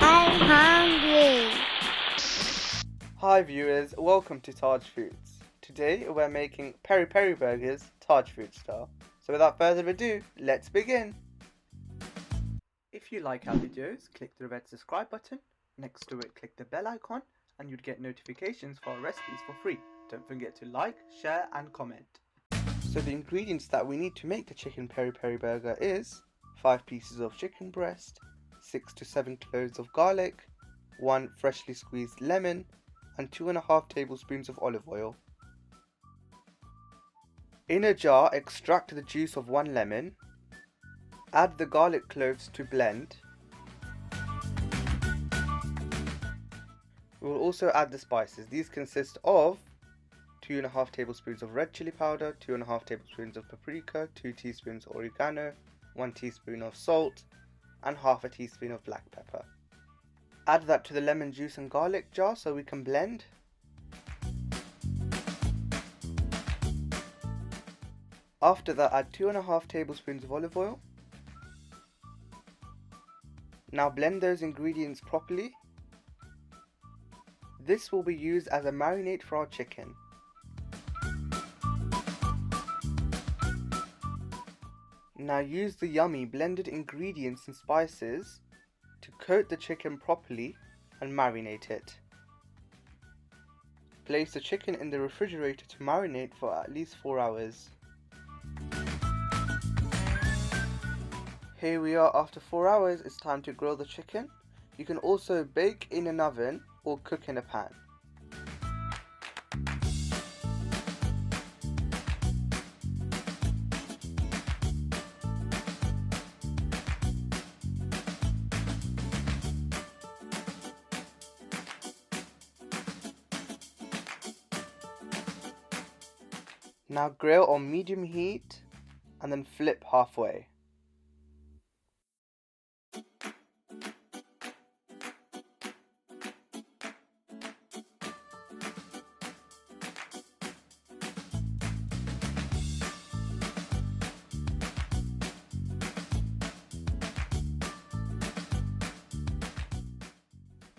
I'm hungry. Hi viewers, welcome to Taj Foods. Today we're making Peri Peri burgers Taj Food style. So without further ado, let's begin. If you like our videos, click the red subscribe button. Next to it, click the bell icon and you'd get notifications for our recipes for free. Don't forget to like, share and comment. So the ingredients that we need to make the chicken peri peri burger is 5 pieces of chicken breast, 6 to 7 cloves of garlic, 1 freshly squeezed lemon, and 2.5 tablespoons of olive oil. In a jar, extract the juice of 1 lemon, add the garlic cloves to blend. We will also add the spices. These consist of 2.5 tablespoons of red chili powder, 2.5 tablespoons of paprika, 2 teaspoons oregano, 1 teaspoon of salt, and half a teaspoon of black pepper. Add that to the lemon juice and garlic jar so we can blend. After that, add 2.5 tablespoons of olive oil. Now blend those ingredients properly. This will be used as a marinade for our chicken. Now use the yummy blended ingredients and spices to coat the chicken properly and marinate it. Place the chicken in the refrigerator to marinate for at least 4 hours. Here we are after 4 hours. It's time to grill the chicken. You can also bake in an oven or cook in a pan. Now grill on medium heat and then flip halfway.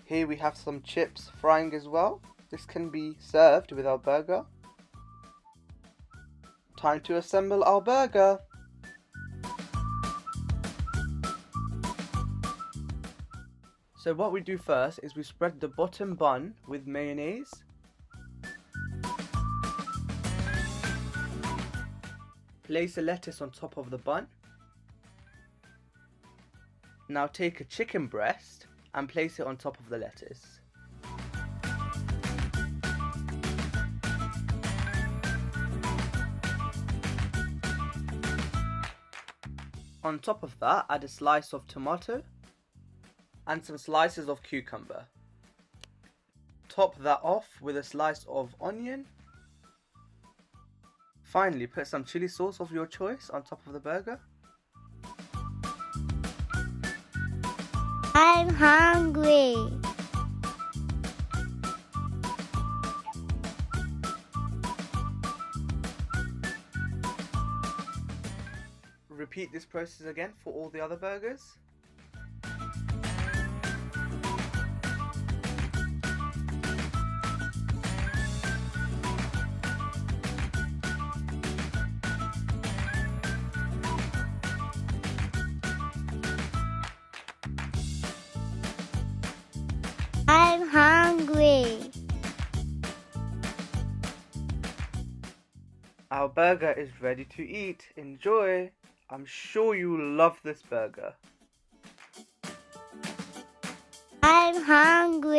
Here we have some chips frying as well. This can be served with our burger. Time to assemble our burger. So what we do first is we spread the bottom bun with mayonnaise. Place a lettuce on top of the bun. Now take a chicken breast and place it on top of the lettuce. On top of that, add a slice of tomato and some slices of cucumber. Top that off with a slice of onion. Finally, put some chili sauce of your choice on top of the burger. I'm hungry. Repeat this process again for all the other burgers. I'm hungry. Our burger is ready to eat. Enjoy! I'm sure you will love this burger. I'm hungry.